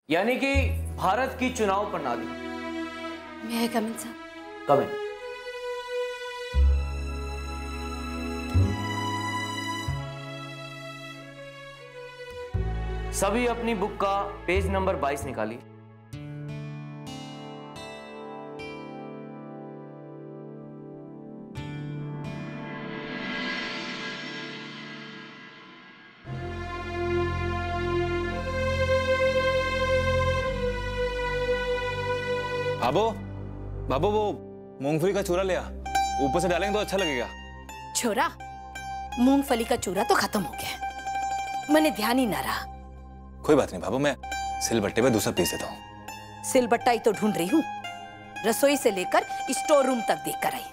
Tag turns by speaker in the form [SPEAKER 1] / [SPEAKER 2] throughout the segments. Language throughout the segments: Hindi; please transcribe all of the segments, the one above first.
[SPEAKER 1] यानी कि भारत की चुनाव प्रणाली।
[SPEAKER 2] मैं कम इन सर?
[SPEAKER 1] कम इन। सभी अपनी बुक का पेज नंबर 22 निकालिए।
[SPEAKER 3] बाबू बाबू वो मूंगफली का चूरा ले आ, ऊपर से डालेंगे तो अच्छा लगेगा।
[SPEAKER 2] चूरा? मूंगफली का चूरा तो खत्म हो गया, मैंने ध्यान ही ना रहा।
[SPEAKER 3] कोई बात नहीं बाबू, मैं सिलबट्टे पे दूसरा पीस देता हूँ।
[SPEAKER 2] सिलबट्टा ही तो ढूंढ रही हूँ, रसोई से लेकर स्टोर रूम तक देख कर आई,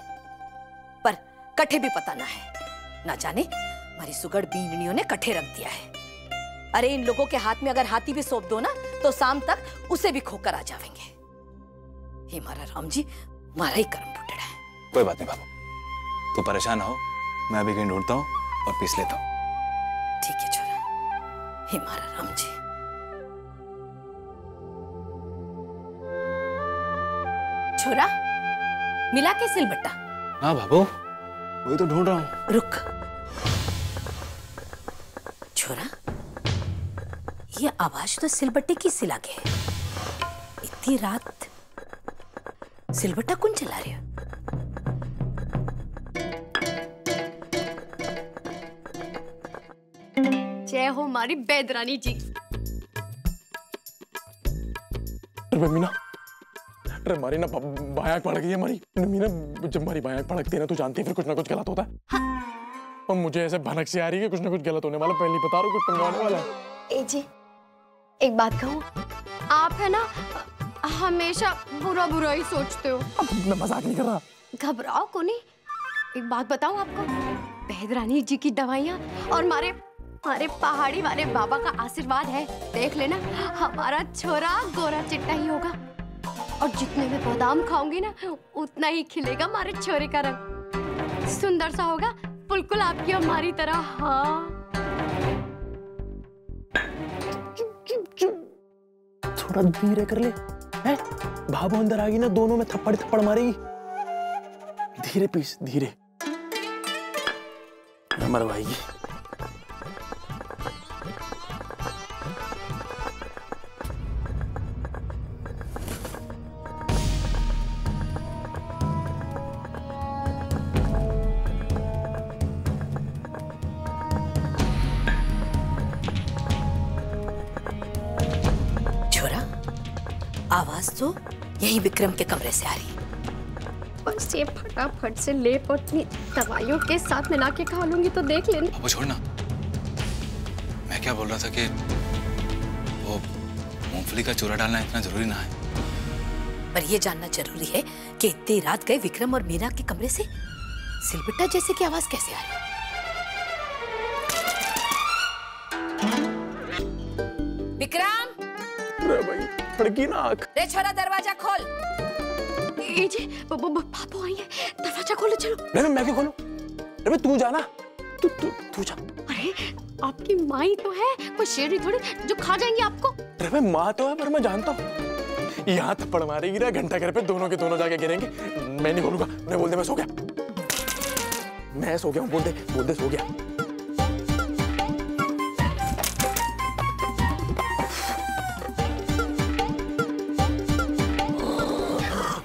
[SPEAKER 2] पर कट्ठे भी पता ना है। ना जाने हमारी सुगड़ बींडनियों ने कट्ठे रख दिया है। अरे इन लोगों के हाथ में अगर हाथी भी सौंप दो ना तो शाम तक उसे भी खोकर आ जाएंगे। हे हमारा राम जी, हमारा ही कर्म फुटड़ा है।
[SPEAKER 3] कोई बात नहीं बाबू, तू परेशान ना हो, मैं अभी कहीं ढूंढता हूँ और पीस लेता हूँ।
[SPEAKER 2] ठीक है छोरा। हे हमारा राम जी। छोरा, मिला के सिलबट्टा?
[SPEAKER 3] हाँ बाबू, वही तो ढूंढ रहा हूँ।
[SPEAKER 2] रुक छोरा, ये आवाज तो सिलबट्टे की सी लागे है। इतनी रात सिलबट्टा कौन चला रहे हो?
[SPEAKER 4] जय हो हमारी बैदरानी जी।
[SPEAKER 5] अरे मीना, अरे हमारी ना बायां पड़ गई है हमारी। मीना, जब हमारी बायां पड़कती है ना तो जानती है फिर कुछ ना कुछ गलत होता है। हाँ। और मुझे ऐसे भनक से आ रही है कि कुछ ना कुछ गलत होने वाला, पहले बता रहा हूँ, कुछ पंगा होने वाला है।
[SPEAKER 4] ए जी, एक बात कहूँ, आप है ना हमेशा बुरा बुरा ही सोचते हो।
[SPEAKER 5] मैं मजाक नहीं कर रहा।
[SPEAKER 4] घबराओ को नहीं। एक बात बताऊं आपको, बैदरानी जी की दवाइयाँ और हमारे पहाड़ी वाले बाबा का आशीर्वाद है, देख लेना हमारा छोरा गोरा चिट्टा ही होगा। और जितने में बादाम खाऊंगी ना उतना ही खिलेगा हमारे छोरे का रंग, सुंदर सा होगा, बिल्कुल आपकी हमारी तरह। हाँ
[SPEAKER 5] थोड़ा धीरे कर ले, हैं? भाभो अंदर आ गई ना, दोनों में थप्पड़ थप्पड़ मारेगी। धीरे पीस, धीरे मरवाएगी।
[SPEAKER 2] आवाज तो यही विक्रम के कमरे से आ रही है।
[SPEAKER 4] बस ये फटाफट से लेप और अपनी दवाइयों के साथ मिला के खा लूंगी तो देख लेना।
[SPEAKER 3] बाबू छोड़ना, मैं क्या बोल रहा था कि वो मूंगफली का चूरा डालना इतना जरूरी ना है।
[SPEAKER 2] पर ये जानना जरूरी है कि इतनी रात गए विक्रम और मीना के कमरे से सिलबट्टा जैसे की आवाज कैसे आ रही? विक्रम!
[SPEAKER 5] अरे भाई, फड़की ना आँख।
[SPEAKER 2] रे छोरा, दरवाजा खोल।
[SPEAKER 4] ए जी, पापा आई है, दरवाजा खोलो चलो।
[SPEAKER 5] नहीं, मैं क्यों खोलूं? अरे तू जाना, तू जा।
[SPEAKER 4] अरे आपकी माँ ही तो है, कोई शेर थोड़ी जो खा जाएंगे आपको।
[SPEAKER 5] अरे माँ तो है, पर मैं जानता हूँ यहाँ थप्पड़ मारेगी ना, घंटा घर पे दोनों के दोनों जाके गिरेंगे। मैं नहीं खोलूंगा, मैं बोल दे मैं सो गया, मैं सो गया हूँ, बोल दे सो गया।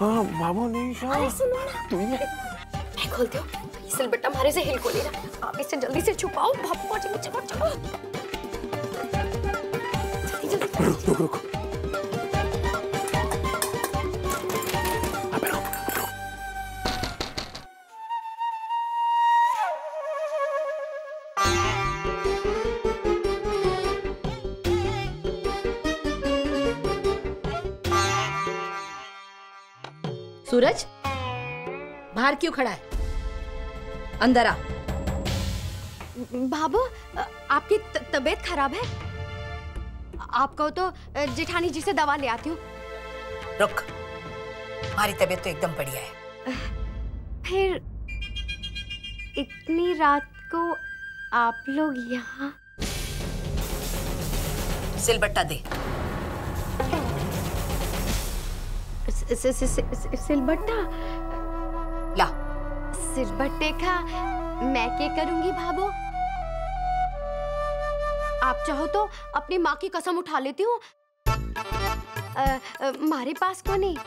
[SPEAKER 5] हाँ बाबू नहीं,
[SPEAKER 4] सुनो ना,
[SPEAKER 5] तू ही है।
[SPEAKER 4] मैं खोलती हूँ, सिलबट्टा हमारे से हिल को नहीं रहा, आप इसे जल्दी से छुपाओ। भापू चलो चलो चलो, जल्दी।
[SPEAKER 5] रुक।
[SPEAKER 2] सूरज, बाहर क्यों खड़ा है? अंदर आ।
[SPEAKER 4] बाबू, आपकी तबीयत खराब है? आप कहो तो जेठानी जी से दवा ले आती हूँ।
[SPEAKER 2] रुक, हमारी तबीयत तो एकदम बढ़िया है।
[SPEAKER 4] फिर इतनी रात को आप लोग यहाँ?
[SPEAKER 2] सिलबट्टा दे।
[SPEAKER 4] सिलबट्टा
[SPEAKER 2] ला।
[SPEAKER 4] सिलबट्टे का मैं क्या करूंगी भाभो? आप चाहो तो अपनी माँ की कसम उठा लेती हूँ। हमारे पास को नहीं।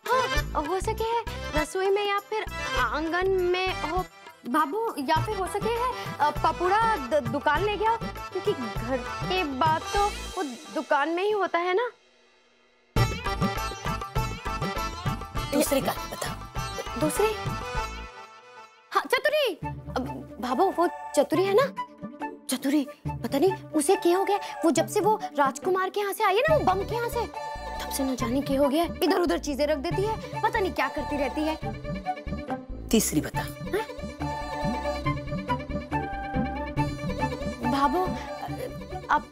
[SPEAKER 4] हाँ, हो सके है रसोई में या फिर आंगन में हो बाबू, या फिर हो सके है पपुड़ा दुकान ले गया, क्योंकि घर के बाद तो वो दुकान में ही होता है ना।
[SPEAKER 2] दूसरी का बता।
[SPEAKER 4] दूसरी? हाँ, चतुरी। बाबू वो चतुरी है ना, चतुरी पता नहीं उसे क्या हो गया। वो जब से वो राजकुमार के यहाँ से आई है ना, वो बम के यहाँ से, तब से न जाने क्या हो गया, इधर उधर चीजें रख देती है, पता नहीं क्या करती रहती है।
[SPEAKER 2] तीसरी बता।
[SPEAKER 4] भाभो अब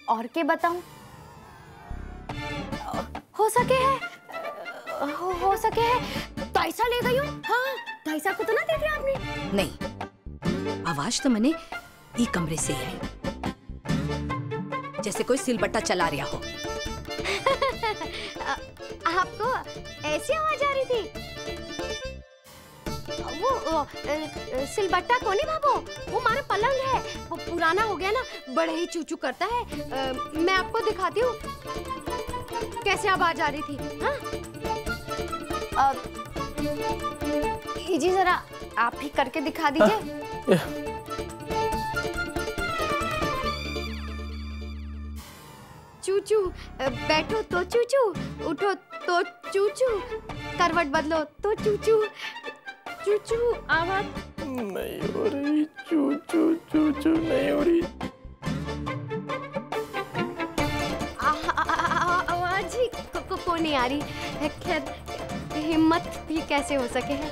[SPEAKER 4] और क्या बताऊं? हो सके है हो सके है ताइसा ले गई हूँ। हाँ, ताइसा को तो ना देखा आपने?
[SPEAKER 2] नहीं, आवाज तो मैंने ई कमरे से ही आई, जैसे कोई सिलबट्टा चला रहा हो।
[SPEAKER 4] आपको ऐसी आवाज आ रही थी? वो सिलबट्टा को नहीं बाबू, वो हमारा पलंग है, वो पुराना हो गया ना, बड़े ही चूचू करता है। मैं आपको दिखाती हूँ कैसे आवाज आ रही थी। हाँ, जी जरा आप ही करके दिखा दीजिए। चूचू, बैठो तो चूचू, उठो तो चूचू, करवट बदलो तो चूचू, चूचू आवाज
[SPEAKER 5] नहीं हो रही। चूचू चूचू नहीं हो रही।
[SPEAKER 4] आवाज ही को नहीं आ रही। खैर हिम्मत भी कैसे हो सके है,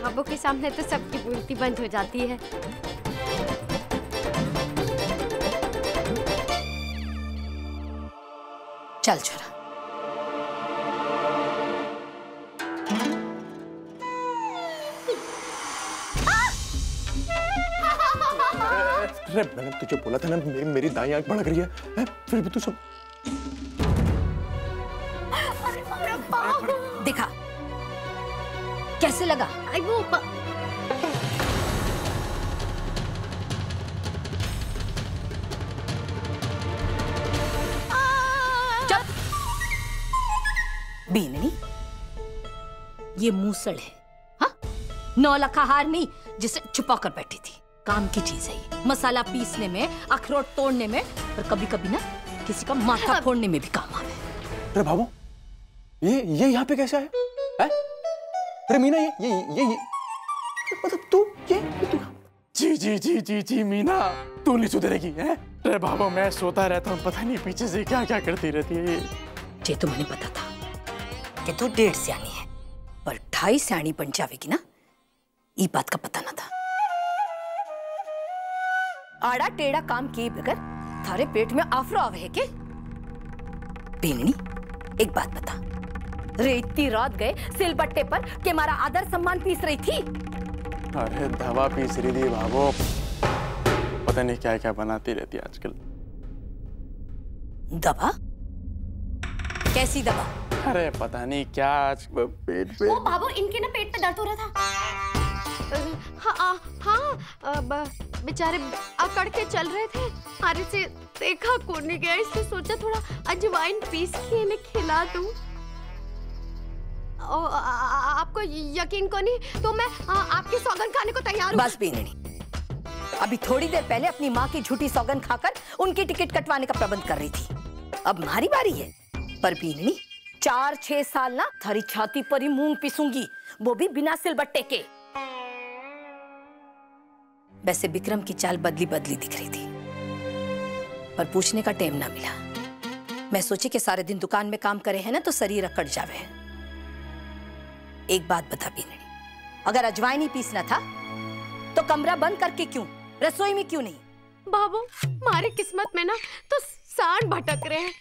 [SPEAKER 4] बाबू के सामने तो सबकी बोलती बंद हो जाती है।
[SPEAKER 2] चल छोरा।
[SPEAKER 5] अरे मैंने तुझे बोला था ना, मेरी दाईं आंख भड़क रही है, फिर भी तू सब।
[SPEAKER 2] देखा कैसे लगा?
[SPEAKER 4] वो
[SPEAKER 2] बीननी, ये मूसल है। हाँ, नौलखा हार नहीं जिसे छुपा कर बैठी थी। काम की चीज है ये, मसाला पीसने में, अखरोट तोड़ने में, और कभी कभी ना किसी का माथा फोड़ने में भी काम आवे।
[SPEAKER 5] अरे बाबू, ये यहाँ पे कैसे आया? है? अरे मीना, ये मतलब तू जी मीना, तू नहीं सुधरेगी है? अरे बाबू, मैं सोता रहता हूँ, पता नहीं पीछे से क्या क्या करती रहती है
[SPEAKER 2] ये तो मैंने पता था कि तू 1.5 सियानी है, पर 2.5 सियानी बन जाएगी ना, ये बात का पता ना था। आड़ा टेढ़ा काम किए बगैर थारे पेट में आफरो आवे है के? बीननी, एक बात बता, रेती रात गए सिलबट्टे पर के मारा आदर सम्मान पीस रही थी?
[SPEAKER 5] अरे दवा पीस रही थी बाबू, पता नहीं क्या क्या बनाती रहती है आजकल।
[SPEAKER 2] दवा? कैसी दवा?
[SPEAKER 5] अरे पता नहीं क्या, आज पेट पे।
[SPEAKER 4] वो बाबू, इनके ना पेट पे दर्द हो रहा था। हाँ, बेचारे अकड़ के चल रहे थे, हारे से देखा कौन नहीं गया, इसलिए सोचा थोड़ा अजवाइन पीस के इन्हें खिला दूं। आपको यकीन को नहीं तो मैं आपकी सौगंध खाने को तैयार हूँ।
[SPEAKER 2] बस बीननी, अभी थोड़ी देर पहले अपनी माँ की झूठी सौगंध खाकर उनकी टिकट कटवाने का प्रबंध कर रही थी। अब हमारी बारी है। पर बीननी, 4-6 साल ना थारी छाती पर ही मूंग पीसूंगी, वो भी बिना सिलबट्टे के। वैसे विक्रम की चाल बदली बदली दिख रही थी, पर पूछने का टाइम ना मिला। मैं सोची कि सारे दिन दुकान में काम करे है ना, तो शरीर अकड़ जावे। एक बात बता बीननी, अगर अजवाइन ही पीसना था तो कमरा बंद करके क्यों, रसोई में क्यों नहीं?
[SPEAKER 4] बाबू, हमारी किस्मत में ना तो सांड भटक रहे हैं,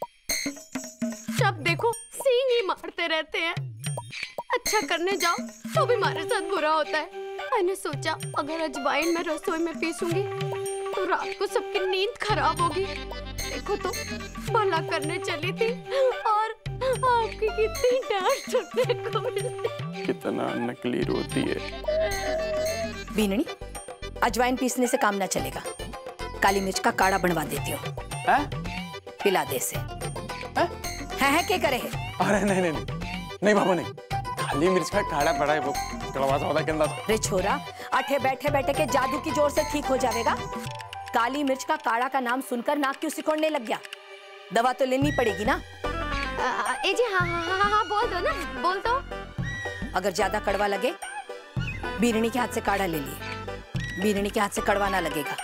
[SPEAKER 4] जब देखो सींग ही मारते रहते हैं। अच्छा करने जाओ तो भी हमारे साथ बुरा होता है। मैंने सोचा अगर अजवाइन मैं रसोई में पीसूंगी तो रात को सबकी नींद खराब होगी। देखो तो भला करने चली थी और आपकी कितनी डांट सुनने को मिलती।
[SPEAKER 5] कितना नकली रोती है।
[SPEAKER 2] बीननी, अजवाइन पीसने से काम ना चलेगा, काली मिर्च का काढ़ा बनवा देती हूँ। पिला दे से। है क्या करे है?
[SPEAKER 5] अरे नहीं नहीं नहीं नहीं बाबू नहीं, काली मिर्च का काढ़ा पड़ा है, वो कड़वा सा होता है, गंदा।
[SPEAKER 2] रे छोरा, अठे बैठे बैठे के जादू की जोर से ठीक हो जाएगा। काली मिर्च का काढ़ा का नाम सुनकर नाक क्यों सिकोड़ने लग गया? दवा तो लेनी पड़ेगी ना।
[SPEAKER 4] ए जी हाँ हाँ हाँ हाँ, बोल दो ना, बोल दो।
[SPEAKER 2] अगर ज्यादा कड़वा लगे, बीरणी के हाथ से काढ़ा ले लिए। बीरणी के हाथ से कड़वा ना लगेगा।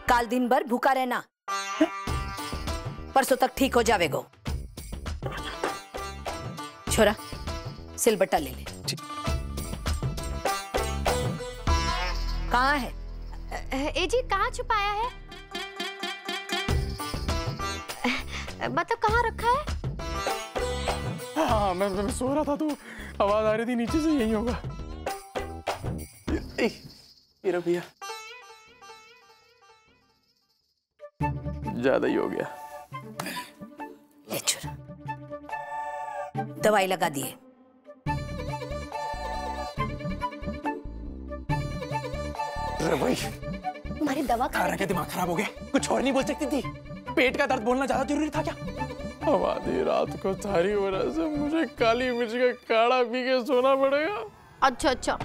[SPEAKER 2] काल दिन भर भूखा रहना, परसों तक ठीक हो जावेगो। छोरा, सिलबट्टा ले ले। कहाँ है?
[SPEAKER 4] ए जी कहाँ छुपाया है? मतलब कहाँ रखा है?
[SPEAKER 5] हाँ मैं सो रहा था तो आवाज आ रही थी नीचे से, यही होगा। ये रहा भैया, ज्यादा ही हो गया।
[SPEAKER 2] ले छोरा, दवाई लगा दिए।
[SPEAKER 5] अरे भाई,
[SPEAKER 4] तुम्हारी दवा
[SPEAKER 5] खाना के दिमाग खराब हो गया, कुछ और नहीं बोल सकती थी? पेट का दर्द बोलना ज्यादा जरूरी था क्या? अब आधी रात को सारी वजह से मुझे काली मिर्च का काढ़ा पी के सोना पड़ेगा।
[SPEAKER 4] अच्छा अच्छा,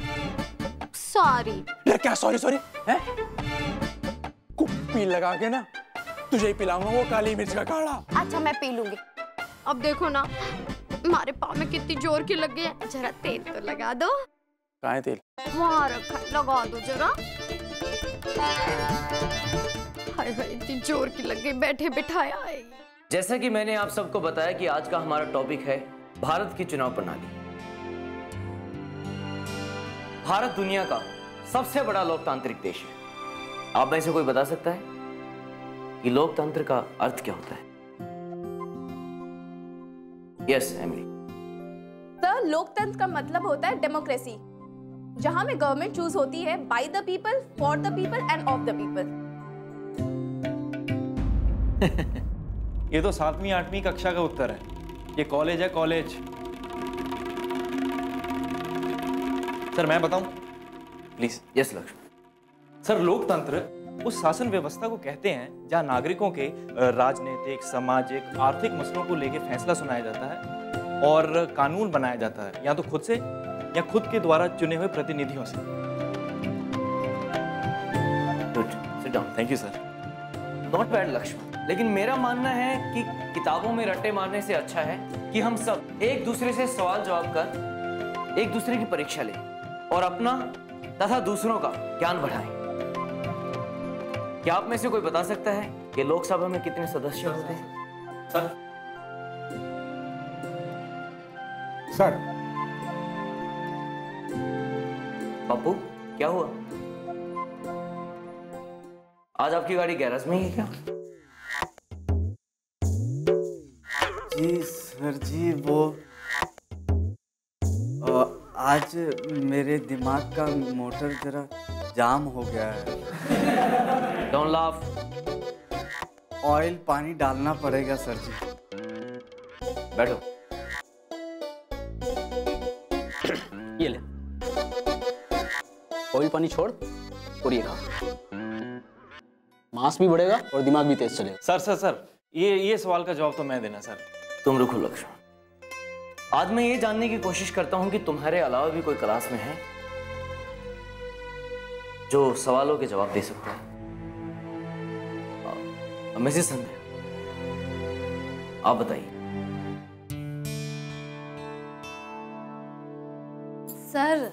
[SPEAKER 4] सॉरी।
[SPEAKER 5] यार क्या सॉरी सॉरी है? कुप्पी लगा के ना तुझे ही पिलाऊंगा वो काली मिर्च का काढ़ा।
[SPEAKER 4] अच्छा मैं पी लूंगी। अब देखो ना, हमारे पाँव में कितनी जोर की लग गई है। जरा तेल तो लगा दो।
[SPEAKER 5] कहाँ है तेल?
[SPEAKER 4] वहाँ रखा, लगा दो जरा। हाय हाय, इतनी जोर की लग गई, बैठे बिठाया है।
[SPEAKER 1] जैसा कि मैंने आप सबको बताया कि आज का हमारा टॉपिक है भारत की चुनाव प्रणाली। भारत दुनिया का सबसे बड़ा लोकतांत्रिक देश है। आप में से कोई बता सकता है कि लोकतंत्र का अर्थ क्या होता है? Yes Emily.
[SPEAKER 6] सर, लोकतंत्र का मतलब होता है डेमोक्रेसी, जहां में गवर्नमेंट चूज होती है by the people, for the people end of the people.
[SPEAKER 7] ये तो 7वीं 8वीं कक्षा का उत्तर है। ये कॉलेज है, कॉलेज। सर मैं बताऊं प्लीज?
[SPEAKER 1] यस लक्ष्मण।
[SPEAKER 7] सर, लोकतंत्र उस शासन व्यवस्था को कहते हैं जहां नागरिकों के राजनीतिक, सामाजिक, आर्थिक मसलों को लेकर फैसला सुनाया जाता है और कानून बनाया जाता है, या तो खुद से या खुद के द्वारा चुने हुए प्रतिनिधियों से।
[SPEAKER 1] Good, sit down.
[SPEAKER 7] Thank you sir.
[SPEAKER 1] Not bad Lakshman, लेकिन मेरा मानना है कि किताबों में रट्टे मारने से अच्छा है कि हम सब एक दूसरे से सवाल जवाब कर एक दूसरे की परीक्षा लें और अपना तथा दूसरों का ज्ञान बढ़ाएं। क्या आप में से कोई बता सकता है कि लोकसभा में कितने सदस्य होते हैं?
[SPEAKER 5] सर
[SPEAKER 1] पप्पू, क्या हुआ? आज आपकी गाड़ी गैरेज में ही है क्या?
[SPEAKER 8] जी सर जी, वो आज मेरे दिमाग का मोटर जरा जाम हो गया है।
[SPEAKER 1] Don't laugh.
[SPEAKER 8] ऑयल पानी डालना पड़ेगा सर जी।
[SPEAKER 1] बैठो।
[SPEAKER 9] ये ले, ऑयल पानी छोड़ और ये खा। मांस भी बढ़ेगा और दिमाग भी तेज चलेगा।
[SPEAKER 7] सर सर सर, ये सवाल का जवाब तो मैं देना सर।
[SPEAKER 1] तुम रुको लक्ष्मण। आज मैं ये जानने की कोशिश करता हूं कि तुम्हारे अलावा भी कोई क्लास में है जो सवालों के जवाब दे सकता है। मिसेस संध्या, आप बताइए।
[SPEAKER 6] सर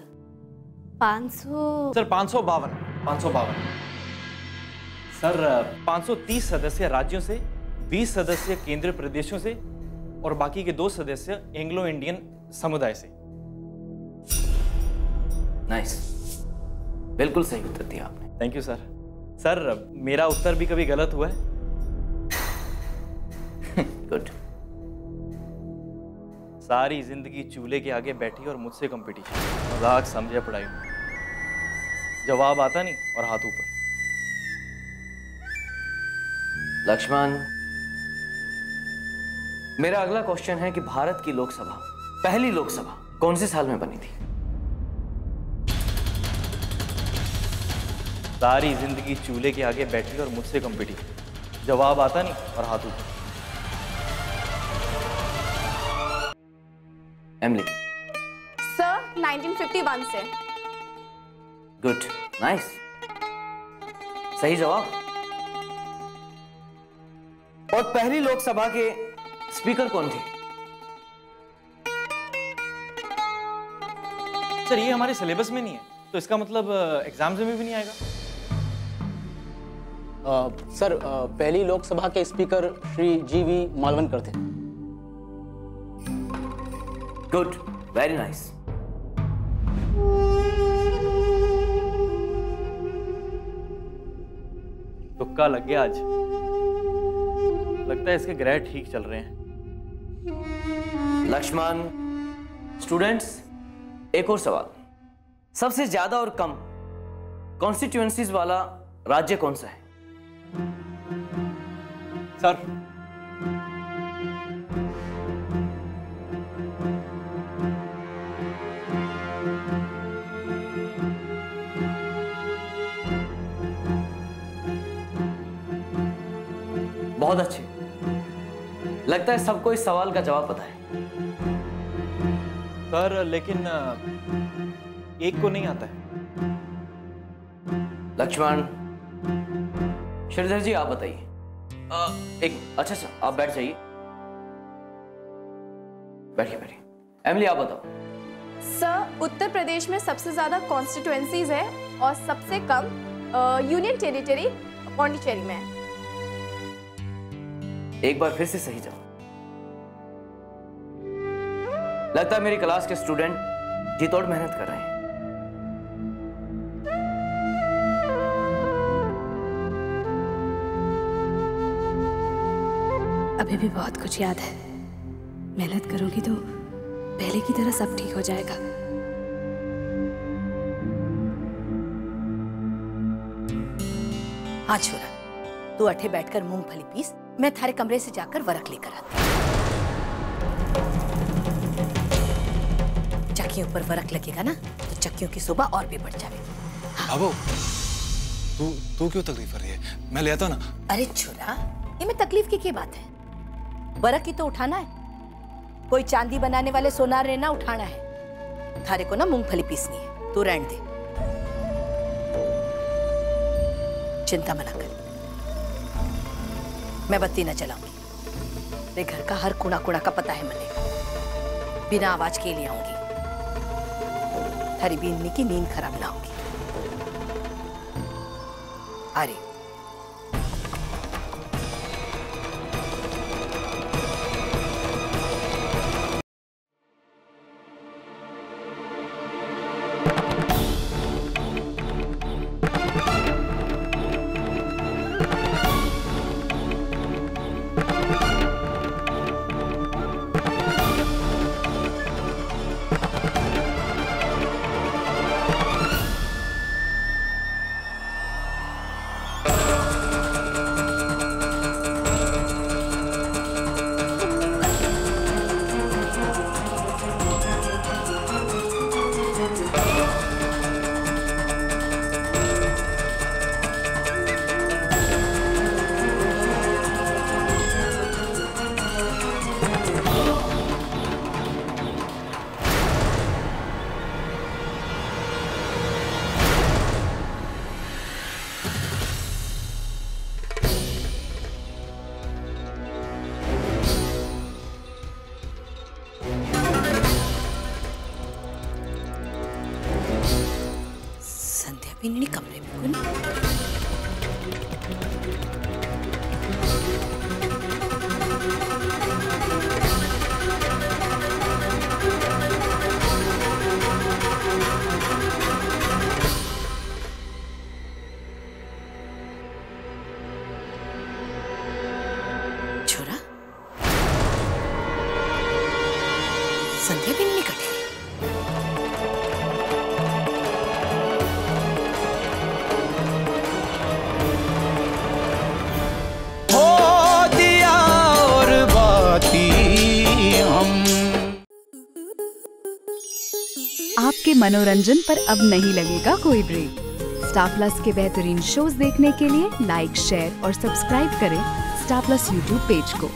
[SPEAKER 6] 500।
[SPEAKER 7] सर 552। सर 530 सदस्य राज्यों से, 20 सदस्य केंद्रीय प्रदेशों से और बाकी के 2 सदस्य एंग्लो इंडियन समुदाय से।
[SPEAKER 1] नाइस, बिल्कुल सही उत्तर दिया आपने।
[SPEAKER 7] Thank you sir. सर मेरा उत्तर भी कभी गलत हुआ है?
[SPEAKER 1] गुड।
[SPEAKER 7] सारी जिंदगी चूल्हे के आगे बैठी और मुझसे कंपटीशन, मजाक समझे पढ़ाई में। जवाब आता नहीं और हाथ ऊपर।
[SPEAKER 1] लक्ष्मण, मेरा अगला क्वेश्चन है कि भारत की लोकसभा, पहली लोकसभा कौन से साल में बनी थी?
[SPEAKER 7] सारी जिंदगी चूल्हे के आगे बैठी और मुझसे कॉम्पिटी, जवाब आता नहीं और हाथ ऊपर।
[SPEAKER 1] एमिली।
[SPEAKER 6] सर 1951 से।
[SPEAKER 1] गुड, नाइस, सही जवाब। और पहली लोकसभा के स्पीकर कौन थे?
[SPEAKER 7] सर ये हमारे सिलेबस में नहीं है, तो इसका मतलब एग्जाम्स में भी नहीं आएगा।
[SPEAKER 9] सर पहली लोकसभा के स्पीकर श्री जी.वी. मालवनकर थे।
[SPEAKER 1] Good, very nice.
[SPEAKER 7] तुक्का लग गया आज, लगता है इसके ग्रेड ठीक चल रहे हैं।
[SPEAKER 1] लक्ष्मण, स्टूडेंट्स, एक और सवाल। सबसे ज्यादा और कम कॉन्स्टिट्यूएंसीज वाला राज्य कौन सा है?
[SPEAKER 7] सर
[SPEAKER 1] बहुत अच्छे, लगता है सबको इस सवाल का जवाब पता है।
[SPEAKER 7] सर लेकिन एक को नहीं आता है।
[SPEAKER 1] लक्ष्मण, श्रीधर जी आप बताइए। एक अच्छा आप बैठ जाइए, बैठिए बैठिए। एमिली आप बताओ।
[SPEAKER 6] सर उत्तर प्रदेश में सबसे ज्यादा कॉन्स्टिट्यूएंसीज है और सबसे कम यूनियन टेरिटरी पौंडीचेरी में है।
[SPEAKER 1] एक बार फिर से सही जवाब। लगता है मेरी क्लास के स्टूडेंट जी तोड़ मेहनत कर रहे हैं।
[SPEAKER 2] अभी भी बहुत कुछ याद है। मेहनत करोगी तो पहले की तरह सब ठीक हो जाएगा। हाँ छोरा, तू अठे बैठकर मूंगफली पीस, मैं थारे कमरे से जाकर वरक लेकर आती। चक्कियों पर वरक लगेगा ना तो चक्कियों की शोभा और भी बढ़ जाएगी।
[SPEAKER 3] बाबू, तू क्यों तकलीफ कर रही है? मैं ले आता हूं ना।
[SPEAKER 2] अरे छोरा, ये में तकलीफ की क्या बात है? वरक ही तो उठाना है, कोई चांदी बनाने वाले सोनार ने ना उठाना है। थारे को ना मूंगफली पीसनी है, तू रहने दे, चिंता मना कर। मैं बत्ती न जलाऊंगी, मेरे घर का हर कोना कोना का पता है मने। बिना आवाज के लिए आऊंगी, थारी बीननी की नींद खराब ना होगी। अरे बिन्नी कमरे में कौन? छोरा, संध्या बिन्नी कटे।
[SPEAKER 10] हो दिया और बाती आपके मनोरंजन पर अब नहीं लगेगा कोई ब्रेक। स्टार प्लस के बेहतरीन शोज देखने के लिए लाइक, शेयर और सब्सक्राइब करें स्टार प्लस यूट्यूब पेज को।